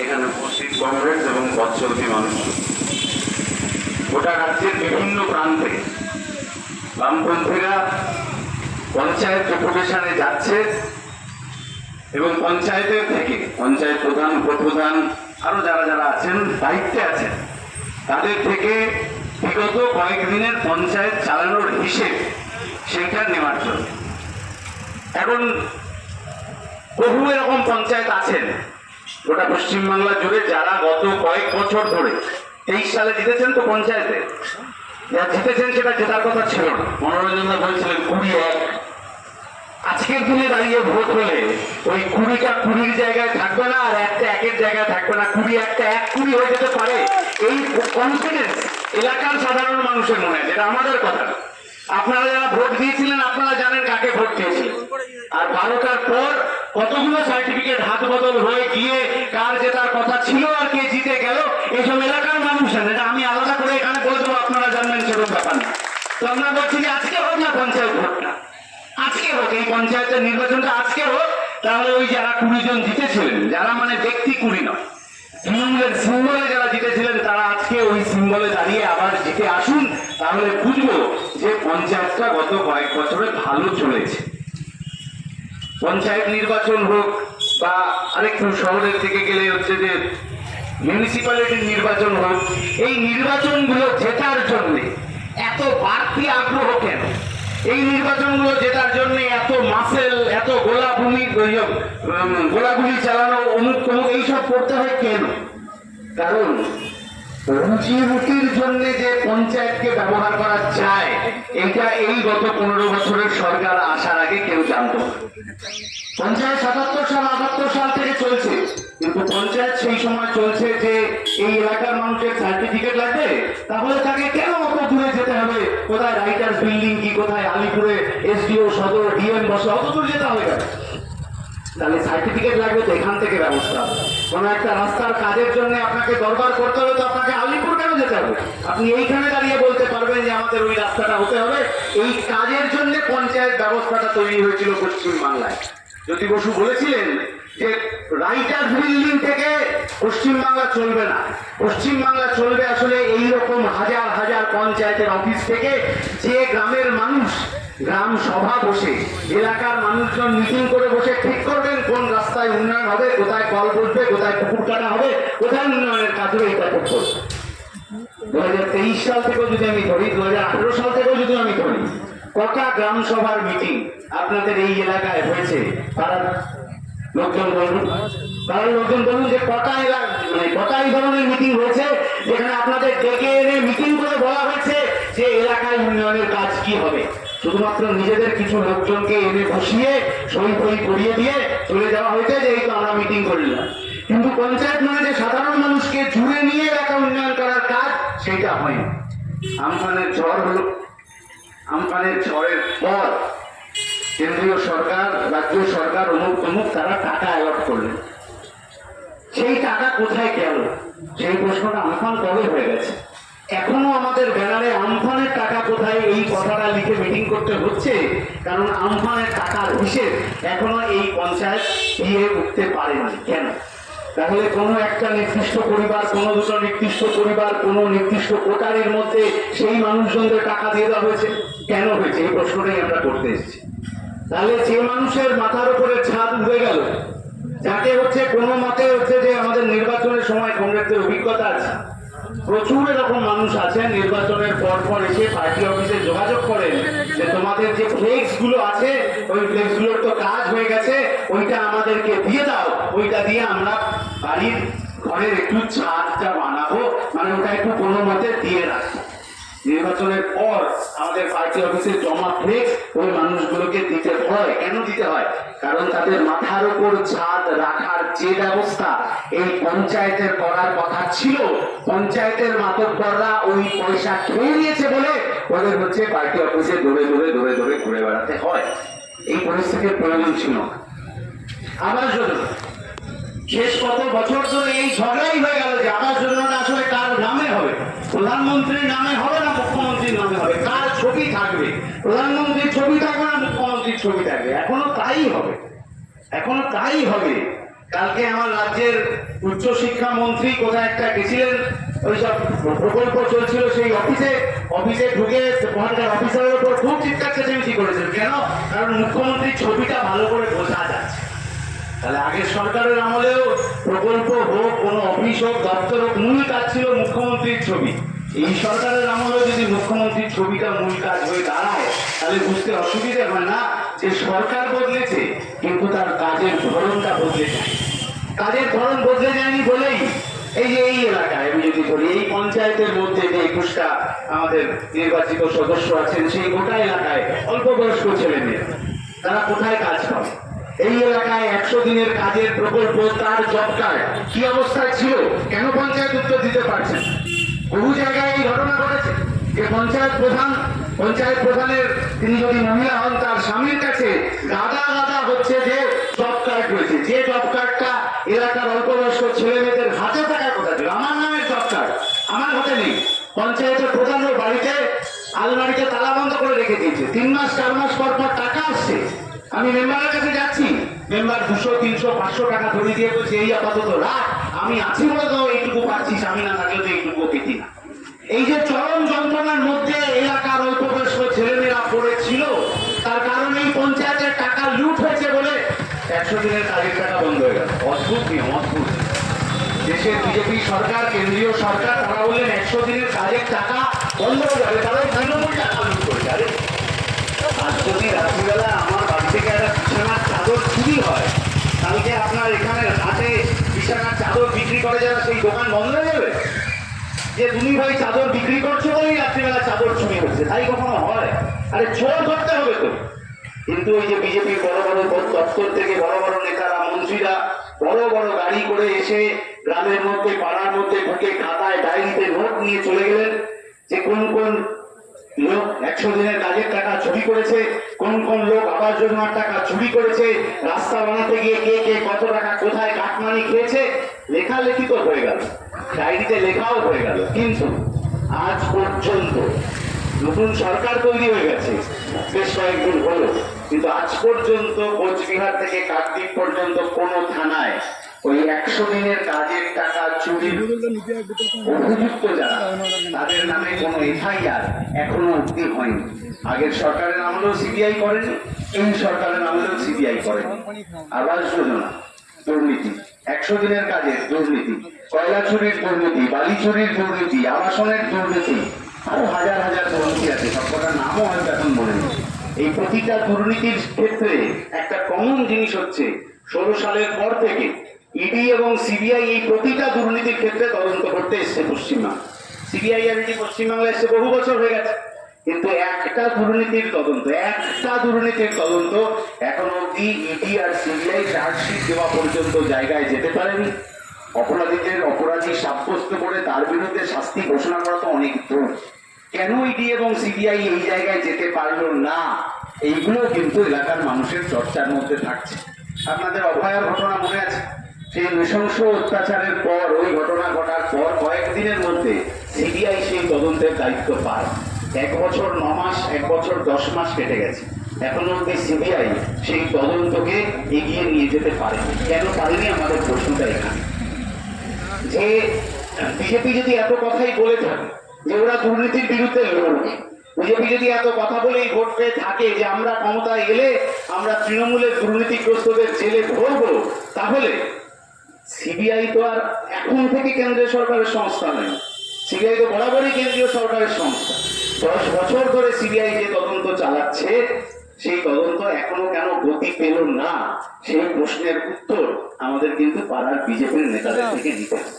এখানে উপস্থিত কংগ্রেস এবং পথচলতি মানুষ, গোটা রাজ্যের বিভিন্ন প্রান্তে বামপন্থীরা পঞ্চায়েত ডেপুটেশনে যাচ্ছে এবং পঞ্চায়েতের থেকে পঞ্চায়েত প্রধান, উপপ্রধান, আরো যারা যারা আছেন দায়িত্বে আছেন, তাদের থেকে বিগত কয়েকদিনের পঞ্চায়েত চালানোর হিসেব সেইটা নেওয়ার জন্য। এখন বহু এরকম পঞ্চায়েত আছেন গোটা পশ্চিমবাংলা জুড়ে, যারা গত কয়েক বছর ধরে 23 সালে জিতেছেন, তো পঞ্চায়েতে যা জিতেছেন সেটা জেতার কথা ছিল না। মনোরঞ্জন বলছিলেন 21। আজকের দিনে দাঁড়িয়ে ভোট হলে ওই 20টা 20-র জায়গায় থাকবে না, আর একটা 1-এর জায়গায় থাকবে না, 20 একটা 1-20 হয়ে যেতে পারে। এই কনফিডেন্স এলাকার সাধারণ মানুষের মনে আছে। এটা আমাদের কথা। আপনারা যারা ভোট দিয়েছিলেন আপনারা জানেন কাকে ভোট দিয়েছিলেন। আর 12টার পর কতগুলো সার্টিফিকেট হাত বদল হয়ে গিয়ে কার জেতার কথা ছিল আর কে জিতে গেল, এইসব এলাকার মানুষ জানেন। এটা আমি আলাদা করে এখানে বলে দেবো, আপনারা জানবেন সেরকম ব্যাপার না। তো আমরা বলছি যে আজকে হোক না পঞ্চায়েত ভোটটা, আজকে হোক, এই পঞ্চায়েতের নির্বাচনটা আজকে হোক। তাহলে ওই যারা 20 জন জিতেছিলেন, যারা মানে ব্যক্তি 20 নয়, তৃণমূলের সিম্বলে যারা জিতেছিলেন, তারা আজকে ওই সিম্বলে দাঁড়িয়ে আবার জিতে আসুন। তাহলে বুঝবো যে পঞ্চায়েতটা গত কয়েক বছরে ভালো চলেছে। পঞ্চায়েত নির্বাচন হোক বা আরেকটু শহরের দিকে গেলে হচ্ছে যে মিউনিসিপ্যালিটির নির্বাচন হোক, এই নির্বাচনগুলো জেতার জন্য এত বাড়তি আগ্রহ কেন? এই নির্বাচনগুলো জেতার জন্য এত মাসেল, এত গোলাগুলি চালানো, অমুক তমুক এইসব করতে হয় কেন? কারণ রুজি রুটির জন্য যে পঞ্চায়েতকে ব্যবহার করা যায়, এটা এই গত 15 বছরের সরকার আসার আগে কেউ জানত না। পঞ্চায়েত 77 সাল 78 সাল থেকে চলছে, কিন্তু পঞ্চায়েত সেই সময় চলছে যে এই এলাকার মানুষের সার্টিফিকেট লাগবে, তাহলে তাকে কেন অত দূরে যেতে হবে? কোথায় রাইটার্স বিল্ডিং কি, কোথায় আলিপুরে এসডিও সদর ডিএম বসে, অত দূর যেতে হবে কেন? তাহলে সার্টিফিকেট লাগবে তো এখান থেকে ব্যবস্থা হবে। কোন একটা রাস্তার কাজের জন্য আপনাকে দরবার করতে হবে, তো আপনাকে আলিপুর কেন যেতে হবে? আপনি এইখানে দাঁড়িয়ে বলতে পারবেন যে আমাদের ওই রাস্তাটা হতে হবে। এই কাজের জন্য পঞ্চায়েত ব্যবস্থাটা তৈরি হয়েছিল পশ্চিমবাংলায়। জ্যোতি বসু বলেছিলেন যে রাইটার্স বিল্ডিং থেকে পশ্চিমবাংলা চলবে না, পশ্চিমবাংলা চলবে আসলে এইরকম হাজার হাজার পঞ্চায়েতের অফিস থেকে, যে গ্রামের মানুষ গ্রাম সভা বসে এলাকার মানুষজন মিটিং করে বসে ঠিক করবেন কোন রাস্তায় উন্নয়ন হবে, কোথায় কল বসবে, কোথায় পুকুর কাটা হবে, কোথায় উন্নয়নের কাজ হবে, এটা ঠিক করবে। 2023 সাল থেকেও যদি আমি ধরি, 2018 সাল থেকেও যদি আমি ধরি, কটা গ্রাম সভার মিটিং আপনাদের এই এলাকায় হয়েছে? পাড়ার লোকজন বলুন, পাড়ার লোকজন বলুন যে কটা এলাকা, মানে কটা এই ধরনের মিটিং হয়েছে যেখানে আপনাদের ডেকে এনে মিটিং করে বলা হয়েছে যে এলাকায় উন্নয়নের কাজ কি হবে? শুধুমাত্র নিজেদের কিছু লোকজনকে এনে বসিয়ে সই ফই করিয়ে দিয়ে চলে যাওয়া হয়েছে যে এই তো আমরা মিটিং করলাম। কিন্তু পঞ্চায়েত মানে যে সাধারণ মানুষকে জুড়ে নিয়ে এলাকা উন্নয়ন করার কাজ, সেটা হয়নি। আমফানের ঝড় হলো, আমফানের ঝড়ের পর কেন্দ্রীয় সরকার, রাজ্য সরকার, অমুক তমুক তারা টাকা অ্যালট করলেন। সেই টাকা কোথায় গেল? সেই প্রশ্নটা আমফান কবে হয়ে গেছে, এখনো আমাদের ব্যানারে আমফানের টাকা কোথায় এই কথাটা লিখে মিটিং করতে হচ্ছে। কারণ আমফানের টাকার হিসেব এখনো এই পঞ্চায়েত দিয়ে উঠতে পারেনি। কেন? তাহলে কোনো একটা নির্দিষ্ট পরিবার, কোনো দুটো নির্দিষ্ট পরিবার, কোনো নির্দিষ্ট কোটারির মধ্যে সেই মানুষজনদের টাকা দিয়ে দেওয়া হয়েছে। কেন হয়েছে? এই প্রশ্নটাই আমরা করতে এসেছি। তাহলে যে মানুষের মাথার উপরে ছাদ উড়ে গেল, যাকে হচ্ছে কোনো মতে হচ্ছে যে আমাদের নির্বাচনের সময় কংগ্রেসের অভিজ্ঞতা আছে, প্রচুর এরকম মানুষ আছে নির্বাচনের পর পর এসে পার্টি অফিসে যোগাযোগ করেন যে তোমাদের যে ফ্লেক্স গুলো আছে, ওই ফ্লেক্স গুলোর তো কাজ হয়ে গেছে, ওইটা আমাদেরকে দিয়ে দাও, ওইটা দিয়ে আমরা বাড়ির ঘরের একটু ছাদটা বানাবো, মানে ওটা একটু কোনো মতে দিয়ে রাখবো। নির্বাচনের পর আমাদের পার্টি অফিসে জমা ফ্লেক্স ওই মানুষগুলোকে দিতে হয়। কেন দিতে হয়? কারণ তাদের মাথার উপর ছাদ রাখার যে ব্যবস্থা এই পঞ্চায়েতের করার কথা ছিল, পঞ্চায়েতের মাতব্বররা ওই পয়সা খেয়ে নিয়েছে বলে ওদের হচ্ছে পার্টি অফিসে দৌড়ে দৌড়ে দৌড়ে দৌড়ে ঘুরে বেড়াতে হয়। এই পরিস্থিতির প্রয়োজন ছিল। আবাস যোজনা শেষ কত বছর ধরে এই ঝগড়াই হয়ে গেল যে আবাস যোজনাটা আসলে কার নামে হবে, প্রধানমন্ত্রীর নামে হবে না মুখ্যমন্ত্রীর নামে হবে, কার ছবি থাকবে, প্রধানমন্ত্রীর ছবি থাকবে না মুখ্যমন্ত্রীর ছবি থাকবে। এখনো তাই হবে, এখনো তাই হবে। কালকে আমার রাজ্যের উচ্চশিক্ষা মন্ত্রী কোথায় একটা গেছিলেন, ওইসব প্রকল্প চলছিল সেই অফিসে ঢুকে ওখানকার অফিসারের উপর খুব চিৎকার চেঁচামেচি করেছিল। কেন? কারণ মুখ্যমন্ত্রীর ছবিটা ভালো করে বোঝা যাচ্ছে। তাহলে আগের সরকারের আমলেও প্রকল্প হোক, কোনো অফিস হোক, দপ্তর হোক, মূল কাজ ছিল মুখ্যমন্ত্রীর ছবি। এই সরকারের আমলেও যদি মুখ্যমন্ত্রীর ছবিটা মূল কাজ হয়ে দাঁড়ায়, তাহলে বুঝতে অসুবিধা হয় না যে সরকার বদলেছে কিন্তু তার কাজের ধরনটা বদলে যায়। কাজের ধরন বদলে যায়নি বলেই এই যে এই এলাকায় আমি যদি বলি, এই পঞ্চায়েতের মধ্যে যে 21টা আমাদের নির্বাচিত সদস্য আছেন, সেই গোটা এলাকায় অল্প বয়স্ক ছেলে মেয়ে, তারা কোথায় কাজ পাবে? এই এলাকায় 100 দিনের কাজের প্রকল্প, তার জব কার্ড কি অবস্থায় ছিল, কেন পঞ্চায়েত উত্তর দিতে পারছেন? বহু জায়গায় এই ঘটনা ঘটেছে যে পঞ্চায়েত প্রধানের তিনি যদি মহিলা হন, তার স্বামীর কাছে গাদা হচ্ছে যে জব কার্ড রয়েছে, যে জব কার্ডটা এলাকার অল্প বয়স্ক ছেলে মেয়েদের হাতে থাকার কথা ছিল। আমার নামের জব কার্ড আমার হাতে নেই, পঞ্চায়েতের প্রধানের বাড়িতে আলমারিতে তালা বন্ধ করে রেখে দিয়েছে। 3 মাস 4 মাস পর টাকা আসছে, আমি মেম্বারের কাছে যাচ্ছি, মেম্বার 200 300 500 টাকা ধরে দিয়ে বলছে এই আপাতত রাখ, আমি আছি বলে তো এইটুকু পাচ্ছিস, আমি না থাকলে তো এইটুকু পেতি না। এই যে চরম যন্ত্রণার মধ্যে এলাকার অল্প বয়স্ক ছেলেমেয়েরা পড়েছিল, তার কারণে এই পঞ্চায়েতের টাকা লুট হয়েছে বলে 100 দিনের কাজের টাকা বন্ধ হয়ে গেল। অদ্ভুত নিয়ম, অদ্ভুত। দেশের বিজেপি সরকার, কেন্দ্রীয় সরকার, তারা বললেন 100 দিনের কাজের টাকা বন্ধ হয়ে যাবে, তারা তৃণমূল টাকা লুট করেছে। আরে আজ যদি রাত্রিবেলা আমার বাড়ি থেকে একটা বিছানার চাদর চুরি হয়, কালকে আপনার এখানে হাটে বিছানার চাদর বিক্রি করে যারা, সেই দোকান বন্ধ হয়ে যাবে? যে তুমি ভাই চাদর বিক্রি করছো বলেই রাত্রিবেলা চাদর চুরি হচ্ছে, তাই কখনো হয়? আরে চোর ধরতে হবে তো। কিন্তু ওই যে বিজেপির বড় দপ্তর থেকে বড় নেতারা, মন্ত্রীরা বড় গাড়ি করে এসে গ্রামের মধ্যে, পাড়ার মধ্যে ঢুকে খাতায় ডায়েরিতে নোট নিয়ে চলে গেলেন যে কোন লোক 100 দিনের কাজের টাকা চুরি করেছে, কোন লোক আবাস যোজনার টাকা চুরি করেছে, রাস্তা বানাতে গিয়ে কে কত টাকা কোথায় কাটমানি খেয়েছে, লেখালেখি তো হয়ে গেল, ডায়েরিতে লেখাও হয়ে গেল। কিন্তু আজ পর্যন্ত নতুন সরকার তৈরি হয়ে গেছে, বেশ কয়েকদিন হলো, কিন্তু আজ পর্যন্ত কোচবিহার থেকে কাকদ্বীপ পর্যন্ত কোন থানায় ওই 100 দিনের কাজের টাকা চুরির অভিযুক্ত যারা, তাদের নামে কোন এফআইআর এখনো অব্দি হয়নি। আগের সরকারের আমলেও সিবিআই করেনি, এই সরকারের আমলেও সিবিআই করেনি। আবাস যোজনা দুর্নীতি, 100 দিনের কাজের দুর্নীতি, কয়লা চুরির দুর্নীতি, বালি চুরির দুর্নীতি, আবাসনের দুর্নীতি, আরো হাজার দুর্নীতি আছে, সবকটার নামও হয়তো এখন মনে নেই। এই প্রতিটা দুর্নীতির ক্ষেত্রে একটা কমন জিনিস হচ্ছে, 16 সালের পর থেকে ইডি এবং সিবিআই এই প্রতিটা দুর্নীতির ক্ষেত্রে তদন্ত করতে এসছে পশ্চিমবাংলা। সিবিআই আর ইডি পশ্চিমবাংলায় এসছে বহু বছর হয়ে গেছে, কিন্তু একটা দুর্নীতির তদন্ত এখন অব্দি ইডি আর সিবিআই চার্জশিট দেওয়া পর্যন্ত জায়গায় যেতে পারেনি। অপরাধী সাব্যস্ত করে তার বিরুদ্ধে শাস্তি ঘোষণা করা তো অনেক দূর। কেন ইডি এবং সিবিআই এই জায়গায় যেতে পারলো না, এইগুলো কিন্তু এলাকার মানুষের চর্চার মধ্যে থাকছে। আপনাদের অভয়ার ঘটনা মনে আছে, সেই নৃশংস অত্যাচারের পর, ওই ঘটনা ঘটার পর কয়েকদিনের মধ্যে সিবিআই সেই তদন্তের দায়িত্ব পায়। 1 বছর 9 মাস, 1 বছর 10 মাস কেটে গেছে, এখনো অব্দি সিবিআই সেই তদন্তকে এগিয়ে নিয়ে যেতে পারেনি। কেন পারেনি, আমাদের প্রশ্নটা এখানে। যে বিজেপি যদি এত কথাই বলে থাকে যে ওরা দুর্নীতির বিরুদ্ধে লড়বে, বিজেপি যদি এত কথা বলেই ভোট পেয়ে থাকে যে আমরা ক্ষমতায় এলে আমরা তৃণমূলের দুর্নীতিগ্রস্তদের জেলে ভরবো, তাহলে সিবিআই তো আর এখন থেকে কেন্দ্রীয় সরকারের সংস্থা নয়, সিবিআই তো বরাবরই কেন্দ্রীয় সরকারের সংস্থা। 10 বছর ধরে সিবিআই যে তদন্ত চালাচ্ছে, সেই তদন্ত এখনো কেন গতি পেল না, সেই প্রশ্নের উত্তর আমাদের কিন্তু পাড়ার বিজেপির নেতাদের থেকে নিতে হবে।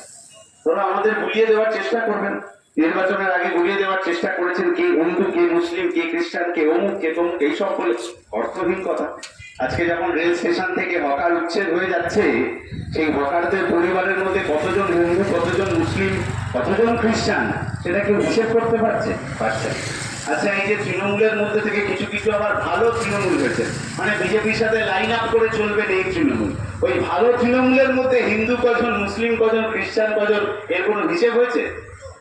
ওরা আমাদের গুলিয়ে দেওয়ার চেষ্টা করবেন, নির্বাচনের আগে গুলিয়ে দেওয়ার চেষ্টা করেছেন, কে হিন্দু, কে মুসলিম, কে খ্রিস্টান, কে অমুক, কে তমুক, এইসব বলে অর্থহীন কথা। আজকে যখন রেল স্টেশন থেকে হকার উচ্ছেদ হয়ে যাচ্ছে, সেই হকারদের পরিবারের মধ্যে কতজন হিন্দু, কতজন মুসলিম, কতজন খ্রিস্টান, সেটা কেউ হিসেব করতে পারছে? আচ্ছা, এই যে তৃণমূলের মধ্যে থেকে কিছু আবার ভালো তৃণমূল হয়েছে, মানে বিজেপির সাথে লাইন আপ করে চলবেন এই তৃণমূল, ওই ভালো তৃণমূলের মধ্যে হিন্দু কজন, মুসলিম কজন, খ্রিস্টান কজন, এর কোনো হিসেব হয়েছে?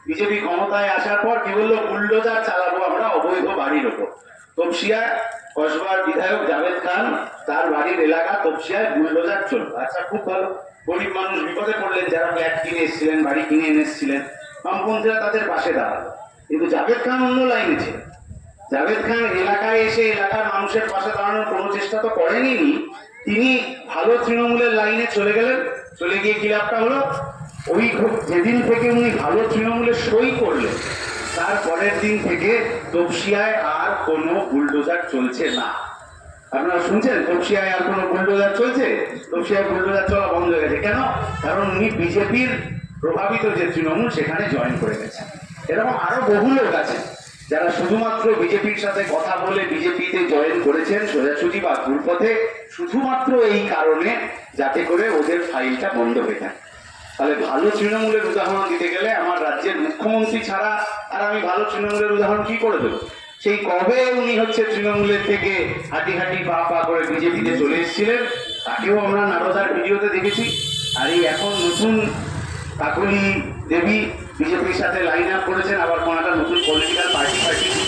বিজেপি ক্ষমতায় আসার পর কি বললো, বুলডোজার চালাবো আমরা অবৈধ বাড়ির ওপর। তপসিয়া কসবার বিধায়ক জাভেদ খান, তার বাড়ির এলাকা তপসিয়ায় বুলডোজার চলবে। আচ্ছা, খুব ভালো। গরিব মানুষ বিপদে পড়লেন, যারা ফ্ল্যাট কিনে এসেছিলেন, বাড়ি কিনে এনেছিলেন, বামপন্থীরা তাদের পাশে দাঁড়ালো। কিন্তু জাভেদ খান অন্য লাইনে ছিলেন। জাভেদ খান এলাকায় এসে এলাকার মানুষের পাশে দাঁড়ানোর কোনো চেষ্টা তো করেনি। তিনি ভালো তৃণমূলের লাইনে চলে গেলেন। চলে গিয়ে কি লাভটা হলো? ওই যেদিন থেকে উনি ভালো তৃণমূলের সই করলেন, তার পরের দিন থেকে তপসিয়ায় আর কোনো বুলডোজার চলছে না। আপনারা শুনছেন তপসিয়ায় আর কোনো বুলডোজার চলছে? তপসিয়ায় বুলডোজার চলা বন্ধ হয়ে গেছে। কেন? কারণ উনি বিজেপির প্রভাবিত যে তৃণমূল, সেখানে জয়েন করে গেছে। এরকম আরো বহু লোক আছে যারা শুধুমাত্র বিজেপির সাথে কথা বলে বিজেপিতে জয়েন করেছেন সোজাসুজি বা ঘুরপথে, শুধুমাত্র এই কারণে যাতে করে ওদের ফাইলটা বন্ধ হয়ে যায়। তাহলে ভালো তৃণমূলের উদাহরণ দিতে গেলে আমার রাজ্যের মুখ্যমন্ত্রী ছাড়া আর আমি ভালো তৃণমূলের উদাহরণ কি করে দেবো? সেই কবে উনি হচ্ছে তৃণমূলের থেকে হাঁটি হাঁটি পা পা করে বিজেপিতে চলে এসেছিলেন, তাকেও আমরা নারদার ভিডিওতে দেখেছি। আর এই এখন নতুন কাকলি দেবী বিজেপির সাথে লাইন আপ করেছেন, আবার কোন একটা নতুন পলিটিক্যাল পার্টি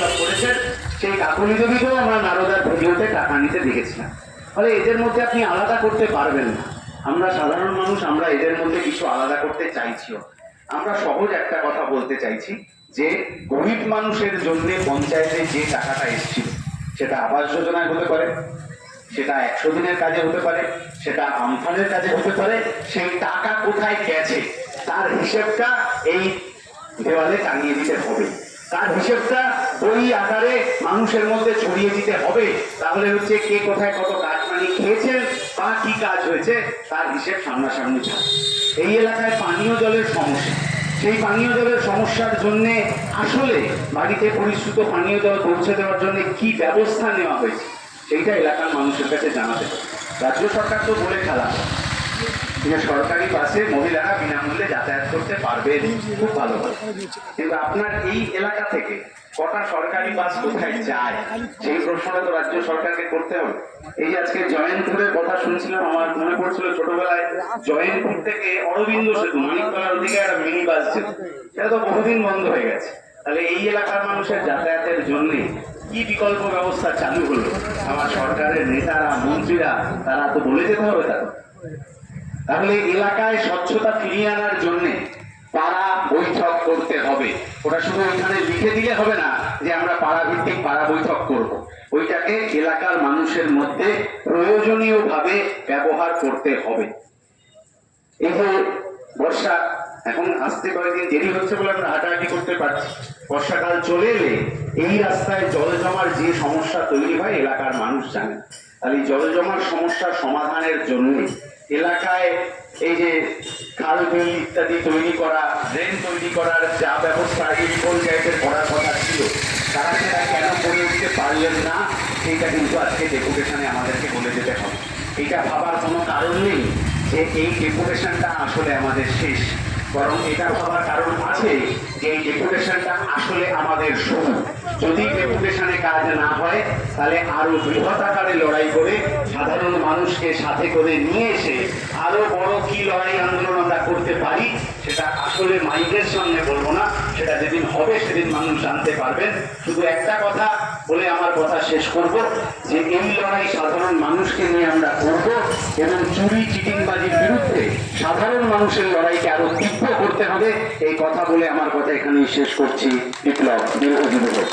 সব করেছেন, সেই কাকলি দেবীকেও আমরা নারদার ভিডিওতে টাকা নিতে দেখেছিলাম। ফলে এদের মধ্যে আপনি আলাদা করতে পারবেন না। আমরা সাধারণ মানুষ, আমরা এদের মধ্যে কিছু আলাদা করতে চাইছিও। আমরা সহজ একটা কথা বলতে চাইছি যে গরিব মানুষের জন্য পঞ্চায়েতে যে টাকাটা এসেছিল, সেটা আবাস যোজনায় হতে পারে, সেটা 100 দিনের কাজে হতে পারে, সেটা আমফানের কাজে হতে পারে, সেই টাকা কোথায় গেছে তার হিসেবটা এই দেওয়ালে টাঙিয়ে দিতে হবে। তার হিসেবটা ওই আকারে মানুষের মধ্যে ছড়িয়ে দিতে হবে। তাহলে হচ্ছে কে কোথায় কত কাজ পানি খেয়েছেন বা কি কাজ হয়েছে তার হিসেব সামনাসামনি থাকে। এই এলাকায় পানীয় জলের সমস্যা, সেই পানীয় জলের সমস্যার জন্য আসলে বাড়িতে পরিশ্রুত পানীয় জল পৌঁছে দেওয়ার জন্য কি ব্যবস্থা নেওয়া হয়েছে সেইটা এলাকার মানুষের কাছে জানাতে হবে। রাজ্য সরকার তো বলে খেলা যে সরকারি বাসে মহিলারা বিনামূল্যে যাতায়াত করতে পারবেন, খুব ভালো কথা। কিন্তু আপনার এই এলাকা থেকে কটা সরকারি বাস কোথায় যায় সেই প্রশ্নটা তো রাজ্য সরকারকে করতে হবে। এই আজকে জয়ন্তপুরের কথা শুনছিলাম, আমার মনে পড়ছিল ছোটবেলায় জয়ন্তপুর থেকে অরবিন্দ সেতু মানিকতলার ওদিকে একটা মিনি বাস ছিল, সেটা তো বহুদিন বন্ধ হয়ে গেছে। তাহলে এই এলাকার মানুষের যাতায়াতের জন্য কি বিকল্প ব্যবস্থা চালু হলো? আমার সরকারের নেতারা মন্ত্রীরা তারা তো বলে যেতে হবে তারা। তাহলে এলাকায় স্বচ্ছতা ফিরিয়ে আনার জন্য পাড়া বৈঠক করতে হবে। ওটা শুধু ওইখানে লিখে দিলে হবে না যে আমরা পাড়া ভিত্তিক পাড়া বৈঠক করব। ওইটাকে এলাকার মানুষের মধ্যে প্রয়োজনীয় ভাবে ব্যবহার করতে হবে। এই যে বর্ষা এখন আসতে কয়েকদিন দেরি হচ্ছে বলে আমরা হাঁটাহাঁটি করতে পারছি। বর্ষাকাল চলে এলে এই রাস্তায় জল জমার যে সমস্যা তৈরি হয় এলাকার মানুষ জানে। তাহলে জল জমার সমস্যার সমাধানের জন্য এলাকায় এই যে খাল বিল ইত্যাদি তৈরি করা, ড্রেন তৈরি করার যা ব্যবস্থা এই পঞ্চায়েতের করার কথা ছিল, তারা সেটা কেন করে উঠতে পারলেন না সেইটা কিন্তু আজকে ডেপুটেশনে আমাদেরকে বলে যেতে হবে। এটা ভাবার কোনো কারণ নেই যে এই ডেপুটেশনটা আসলে আমাদের শেষ, বরং এটা ভাবার কারণ আছে যে এই ডেপুটেশনটা আসলে আমাদের শুরু। যদি ডেপুটেশনে কাজ না হয় তাহলে আরো বৃহৎ আকারে লড়াই করে সাধারণ মানুষকে সাথে করে নিয়ে এসে আরো বড় কি লড়াই আন্দোলন আমরা করতে পারি সেটা আসলে মাইকের সামনে বলবো না, সেটা যেদিন হবে সেদিন মানুষ জানতে পারবেন। শুধু একটা কথা বলে আমার কথা শেষ করব যে এই লড়াই সাধারণ মানুষকে নিয়ে আমরা করব এবং চুরি চিটিংবাজির বিরুদ্ধে সাধারণ মানুষের লড়াইকে আরো তীব্র করতে হবে। এই কথা বলে আমার কথা এখানেই শেষ করছি। বিপ্লব দীর্ঘজীবী হোক।